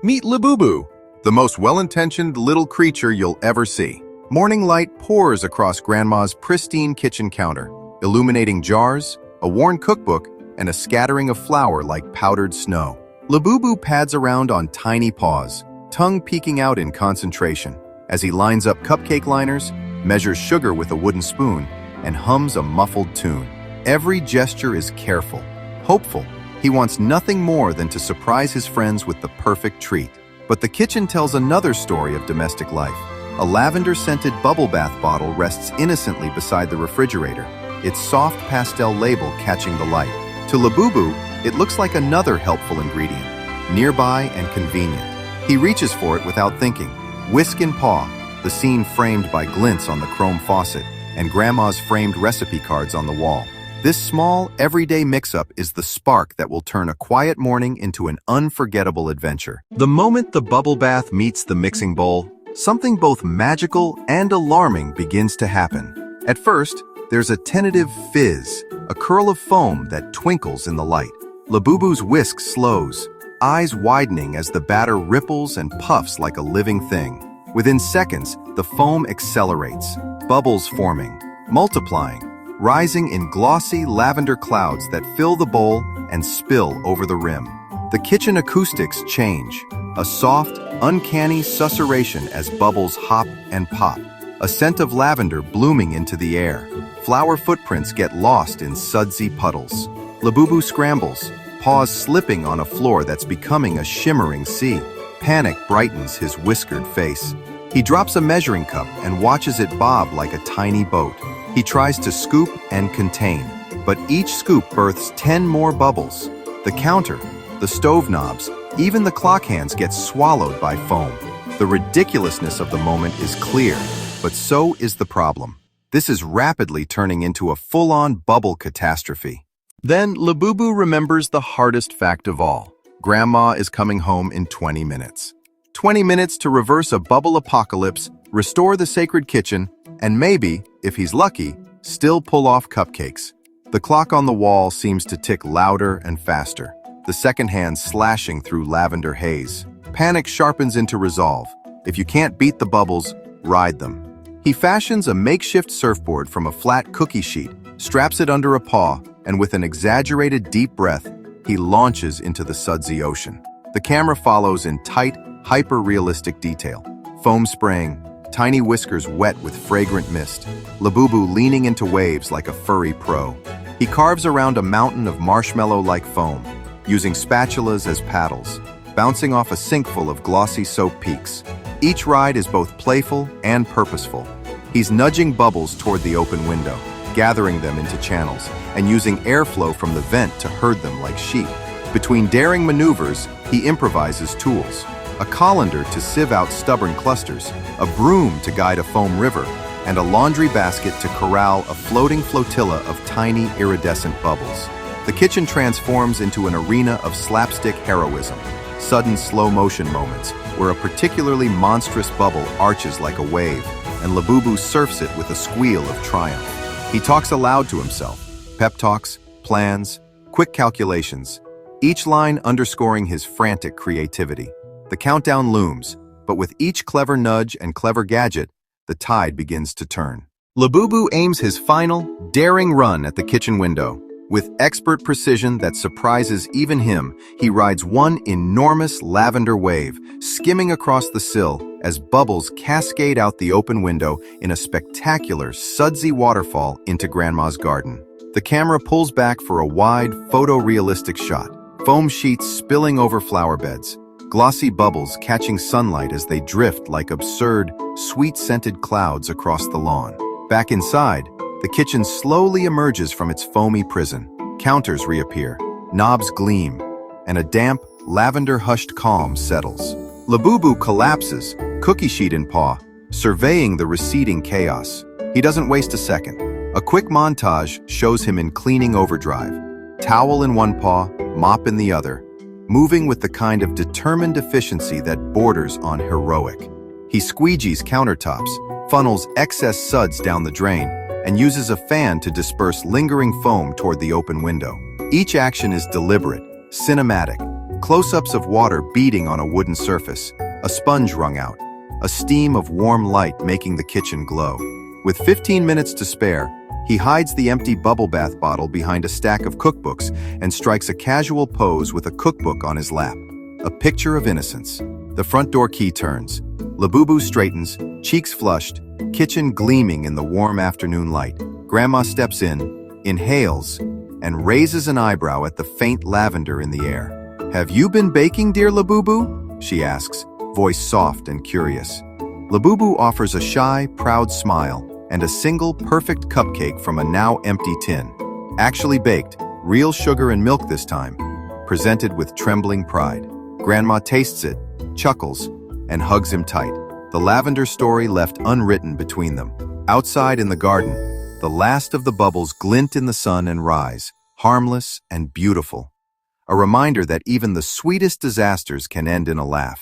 Meet Labubu, the most well-intentioned little creature you'll ever see. Morning light pours across Grandma's pristine kitchen counter, illuminating jars, a worn cookbook, and a scattering of flour like powdered snow. Labubu pads around on tiny paws, tongue peeking out in concentration, as he lines up cupcake liners, measures sugar with a wooden spoon, and hums a muffled tune. Every gesture is careful, hopeful. He wants nothing more than to surprise his friends with the perfect treat. But the kitchen tells another story of domestic life. A lavender-scented bubble bath bottle rests innocently beside the refrigerator, its soft pastel label catching the light. To Labubu, it looks like another helpful ingredient, nearby and convenient. He reaches for it without thinking, whisk in paw, the scene framed by glints on the chrome faucet and Grandma's framed recipe cards on the wall. This small, everyday mix-up is the spark that will turn a quiet morning into an unforgettable adventure. The moment the bubble bath meets the mixing bowl, something both magical and alarming begins to happen. At first, there's a tentative fizz, a curl of foam that twinkles in the light. Labubu's whisk slows, eyes widening as the batter ripples and puffs like a living thing. Within seconds, the foam accelerates, bubbles forming, multiplying, rising in glossy lavender clouds that fill the bowl and spill over the rim. The kitchen acoustics change, a soft, uncanny susurration as bubbles hop and pop, a scent of lavender blooming into the air. Flower footprints get lost in sudsy puddles. Labubu scrambles, paws slipping on a floor that's becoming a shimmering sea. Panic brightens his whiskered face. He drops a measuring cup and watches it bob like a tiny boat. He tries to scoop and contain, but each scoop births 10 more bubbles. The counter, the stove knobs, even the clock hands get swallowed by foam. The ridiculousness of the moment is clear, but so is the problem. This is rapidly turning into a full-on bubble catastrophe. Then Labubu remembers the hardest fact of all. Grandma is coming home in 20 minutes. 20 minutes to reverse a bubble apocalypse, restore the sacred kitchen, and maybe, if he's lucky, still pull off cupcakes. The clock on the wall seems to tick louder and faster, the second hand slashing through lavender haze. Panic sharpens into resolve. If you can't beat the bubbles, ride them. He fashions a makeshift surfboard from a flat cookie sheet, straps it under a paw, and with an exaggerated deep breath, he launches into the sudsy ocean. The camera follows in tight, hyper-realistic detail. Foam spraying, tiny whiskers wet with fragrant mist, Labubu leaning into waves like a furry pro. He carves around a mountain of marshmallow-like foam, using spatulas as paddles, bouncing off a sink full of glossy soap peaks. Each ride is both playful and purposeful. He's nudging bubbles toward the open window, gathering them into channels, and using airflow from the vent to herd them like sheep. Between daring maneuvers, he improvises tools. A colander to sieve out stubborn clusters, a broom to guide a foam river, and a laundry basket to corral a floating flotilla of tiny, iridescent bubbles. The kitchen transforms into an arena of slapstick heroism, sudden slow-motion moments where a particularly monstrous bubble arches like a wave, and Labubu surfs it with a squeal of triumph. He talks aloud to himself, pep talks, plans, quick calculations, each line underscoring his frantic creativity. The countdown looms, but with each clever nudge and clever gadget, the tide begins to turn. Labubu aims his final, daring run at the kitchen window. With expert precision that surprises even him, he rides one enormous lavender wave, skimming across the sill as bubbles cascade out the open window in a spectacular, sudsy waterfall into Grandma's garden. The camera pulls back for a wide, photorealistic shot, foam sheets spilling over flower beds, glossy bubbles catching sunlight as they drift like absurd, sweet-scented clouds across the lawn. Back inside, the kitchen slowly emerges from its foamy prison. Counters reappear, knobs gleam, and a damp, lavender-hushed calm settles. Labubu collapses, cookie sheet in paw, surveying the receding chaos. He doesn't waste a second. A quick montage shows him in cleaning overdrive, towel in one paw, mop in the other, moving with the kind of determined efficiency that borders on heroic. He squeegees countertops, funnels excess suds down the drain, and uses a fan to disperse lingering foam toward the open window. Each action is deliberate, cinematic, Close-ups of water beating on a wooden surface, a sponge wrung out, a steam of warm light making the kitchen glow. With 15 minutes to spare, he hides the empty bubble bath bottle behind a stack of cookbooks and strikes a casual pose with a cookbook on his lap. A picture of innocence. The front door key turns. Labubu straightens, cheeks flushed, kitchen gleaming in the warm afternoon light. Grandma steps in, inhales, and raises an eyebrow at the faint lavender in the air. "Have you been baking, dear Labubu?" she asks, voice soft and curious. Labubu offers a shy, proud smile and a single perfect cupcake from a now empty tin. Actually baked, real sugar and milk this time, presented with trembling pride. Grandma tastes it, chuckles, and hugs him tight. The lavender story left unwritten between them. Outside in the garden, the last of the bubbles glint in the sun and rise, harmless and beautiful. A reminder that even the sweetest disasters can end in a laugh.